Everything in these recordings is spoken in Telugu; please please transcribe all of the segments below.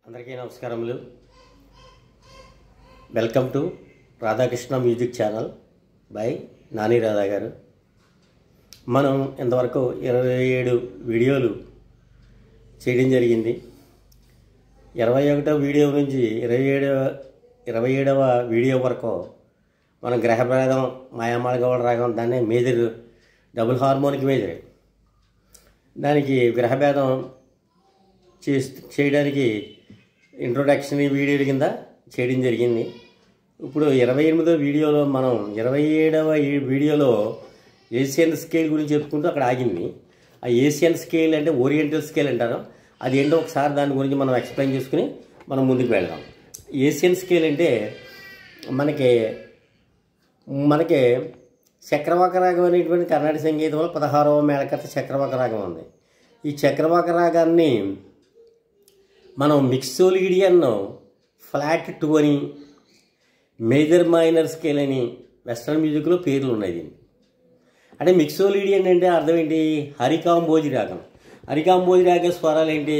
అందరికీ నమస్కారములు. Welcome to Radhakrishna music channel by Nani Radha గారు. మనం ఇంతవరకు 27 వీడియోలు చేయడం జరిగింది. 21వ వీడియో నుంచి 27వ వీడియో వరకు మనం గ్రహభేదం, మాయామాళగౌడ రాగం, దాన్నే మేజర్ డబుల్ హార్మోనిక్ మేజర్, దానికి గ్రహభేదం చేయడానికి ఇంట్రొడక్షన్ వీడియోల కింద చేయడం జరిగింది. ఇప్పుడు 28వ వీడియోలో మనం 27వ వీడియోలో ఏషియన్ స్కేల్ గురించి చెప్పుకుంటూ అక్కడ ఆగింది. ఆ ఏషియన్ స్కేల్ అంటే ఓరియంటల్ స్కేల్ అంటారు. అది ఏంటో ఒకసారి దాని గురించి మనం ఎక్స్ప్లెయిన్ చేసుకుని మనం ముందుకు వెళ్దాం. ఏషియన్ స్కేల్ అంటే మనకి చక్రవాక రాగం అనేటువంటి కర్ణాటక సంగీతంలో 16వ మేళకర్త చక్రవాక రాగం ఉంది. ఈ చక్రవాక రాగాన్ని మనం మిక్సోలీడియన్ ఫ్లాట్ 2 అని, మేజర్ మైనర్ స్కేల్ అని వెస్ట్రన్ మ్యూజిక్లో పేర్లు ఉన్నాయి దీనికి. అంటే మిక్సోలీడియన్ అంటే అర్థం ఏంటి? హరికాంబోజి రాగం. హరికాంబోజి రాగం స్వరాలు ఏంటి?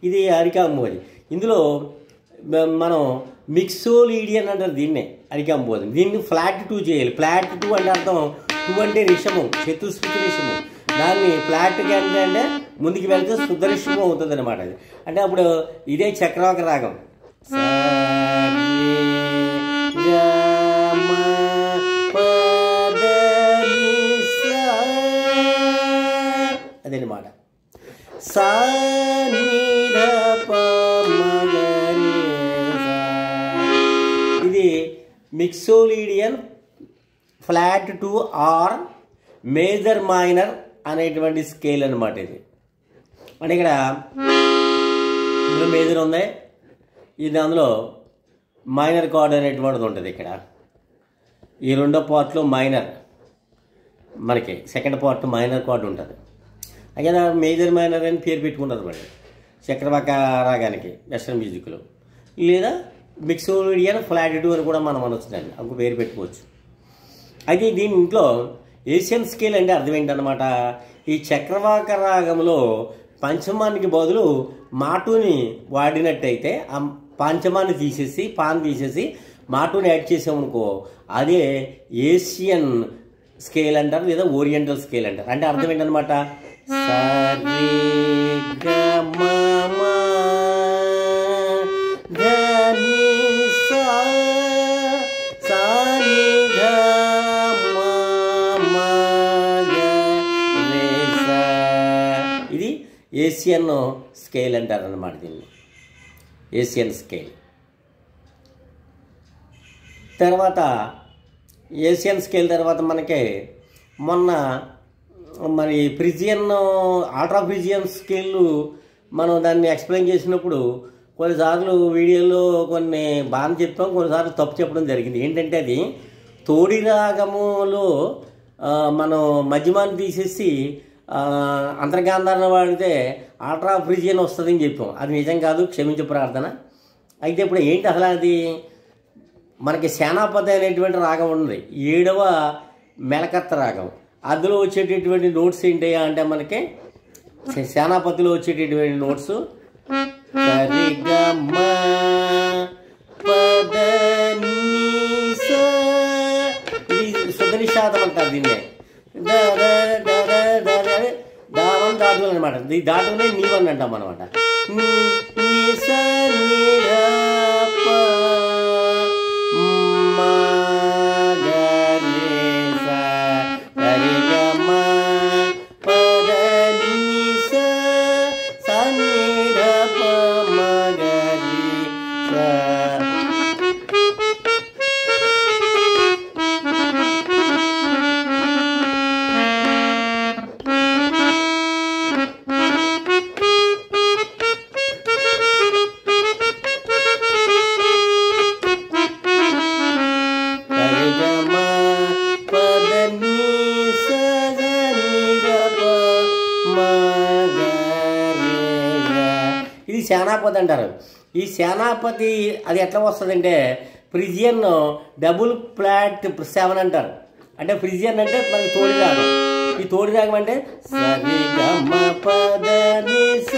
ఇది హరికాంబోజి. ఇందులో మనం మిక్సోలీడియన్ అంటారు దీన్నే, హరికాంబోజి. దీన్ని ఫ్లాట్ 2 చేయాలి. ఫ్లాట్ 2 అంటే అర్థం 2 అంటే రిషము, చతుశ్రుతి రిషము. దాన్ని ఫ్లాట్గా అంటే ముందుకు వెళ్తే శుద్ధ రిషము అవుతుంది అనమాట. అది అంటే అప్పుడు ఇదే చక్రవాక రాగం. అదనమాట. ఇది మిక్సోలీడియన్ ఫ్లాట్ 2 ఆర్ మేజర్ మైనర్ అనేటువంటి స్కేల్ అనమాట. ఇది అంటే ఇక్కడ ఇందులో మేజర్ ఉంది, ఇది అందులో మైనర్ కార్డ్ అనేటువంటిది ఉంటుంది. ఇక్కడ ఈ రెండో పార్ట్లో మైనర్, మనకి సెకండ్ పార్ట్ మైనర్ కార్డ్ ఉంటుంది. అయితే మేజర్ మైనర్ అని పేరు పెట్టుకుంటారు మరి చక్రవాక రాగానికి వెస్ట్రన్ మ్యూజిక్లో. లేదా మిక్సోలీడియన్ ఫ్లాట్ 2 అని కూడా మనం అనొచ్చుదండి, ఇంకో పేరు పెట్టుకోవచ్చు. అయితే దీంట్లో ఏషియన్ స్కేల్ అంటే అర్థం ఏంటన్నమాట? ఈ చక్రవాక రాగంలో పంచమానికి బదులు మాటుని వాడినట్టయితే ఆ పంచమాన్ని తీసేసి తీసేసి మాటుని యాడ్ చేసామనుకో, అదే ఏషియన్ స్కేల్ అంటారు, లేదా ఓరియంటల్ స్కేల్ అంటారు. అంటే అర్థం ఏంటన్నమాట? సరి గ మ మ ధ ని సా సా ని ధ మ మ గ రే సా. ఇది ఏషియన్ స్కేల్ అంటారు అన్నమాట. దీన్ని ఏషియన్ స్కేల్. తర్వాత ఏషియన్ స్కేల్ తర్వాత మనకి మొన్న మరి ఫ్రిజియన్, ఆల్ట్రా ఫ్రిజియన్ స్కేల్ మనం దాన్ని ఎక్స్ప్లెయిన్ చేసినప్పుడు కొన్నిసార్లు వీడియోలో కొన్ని బాగా చెప్పాం, కొన్నిసార్లు తప్పు చెప్పడం జరిగింది. ఏంటంటే అది తోడి రాగములో మనం మధ్యమాన్ని తీసేసి అంతర్గాంధారణ వాడితే ఆల్ట్రా ఫ్రిజియన్ వస్తుందని చెప్పాం. అది నిజం కాదు, క్షమించే ప్రార్థన. అయితే ఇప్పుడు ఏంటి అసలు అది? మనకి సేనాపతి అనేటువంటి రాగం ఉంది, 7వ మేళకర్త రాగం. అందులో వచ్చేటటువంటి నోట్స్ ఏంటయ్యా అంటే మనకి సేనాపతిలో వచ్చేటటువంటి నోట్స్ సరి గ మ ప ద ని సా. ఇది శుద్ధ నిషాదం అంటారు దీన్నే. దావన్ దాటులు అనమాట. ఈ దాటునే నీవన్ అంటాం అనమాట. ఇది సేనాపతి అంటారు. ఈ సేనాపతి అది ఎట్లా వస్తుందంటే ఫ్రిజియన్ డబుల్ ఫ్లాట్ 7 అంటారు. అంటే ఫ్రిజియన్ అంటే మనకి తోడి రాగం. ఈ తోడి రాగం అంటే సరి గమ పద ని స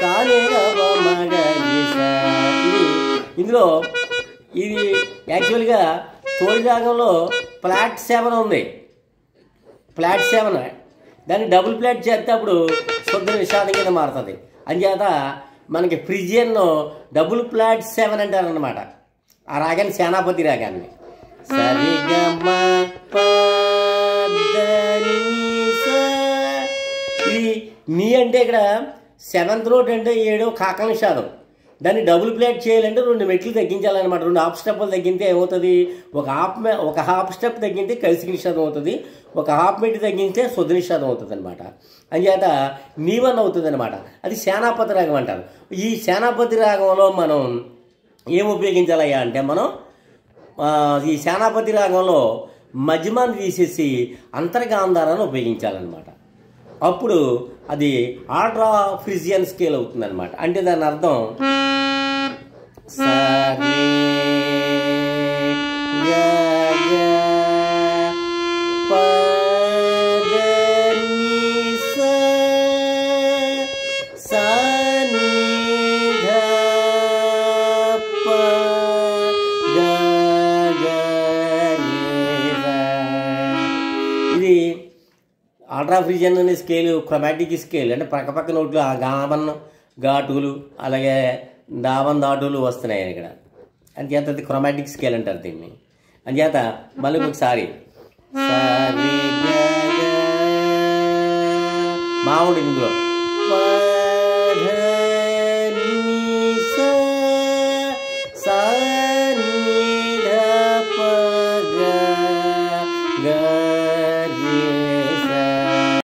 సారే గమ మగ ని స. ఇందులో ఇది యాక్చువల్గా తోడి రాగంలో ఫ్లాట్ 7 ఉంది. ఫ్లాట్ 7 దాన్ని డబుల్ ఫ్లాట్ చేస్తే అప్పుడు శుద్ధ నిషాదం కింద మారుతుంది. అంచేత మనకి ఫ్రిజియన్ డబుల్ ఫ్లాట్ 7 అంటారనమాట. ఆ రాగాన్ని సేనాపతి రాగాన్ని సరిగమ ఇది నీ అంటే ఇక్కడ 7th నోట్ అంటే 7వ కాక నిషాదం. దాన్ని డబుల్ ప్లేట్ చేయాలంటే 2 మెట్లు తగ్గించాలన్నమాట. 2 హాఫ్ స్టెప్పులు తగ్గితే ఏమవుతుంది, ఒక హాఫ్ స్టెప్ తగ్గితే కలిసి నిషాదం అవుతుంది, ఒక హాఫ్ మెట్టు తగ్గితే శుద్ధ నిషాదం అవుతుంది అనమాట. అంచేత నీవన్ అవుతుంది అనమాట. అది సేనాపతి రాగం అంటారు. ఈ సేనాపతి రాగంలో మనం ఏం ఉపయోగించాలయ్యా అంటే మనం ఈ సేనాపతి రాగంలో మధ్యమాన్ని తీసేసి అంతర్గాంధారాన్ని ఉపయోగించాలన్నమాట. అప్పుడు అది ఆల్ట్రా ఫ్రిజియన్ స్కేల్ అవుతుందన్నమాట. అంటే దాని అర్థం సరే ఇది ఆల్ట్రా ఫ్రిజియన్ అనే స్కేలు క్రొమాటిక్ స్కేల్. అంటే పక్క నోట్లు ఆ గామన్ ఘాటులు అలాగే దావన్ ధాటులు వస్తున్నాయి ఇక్కడ. అంచేత అది క్రొమాటిక్ స్కేల్ అంటారు దీన్ని. అంచేత మళ్ళీ ఒకసారి మామూలు ఇందులో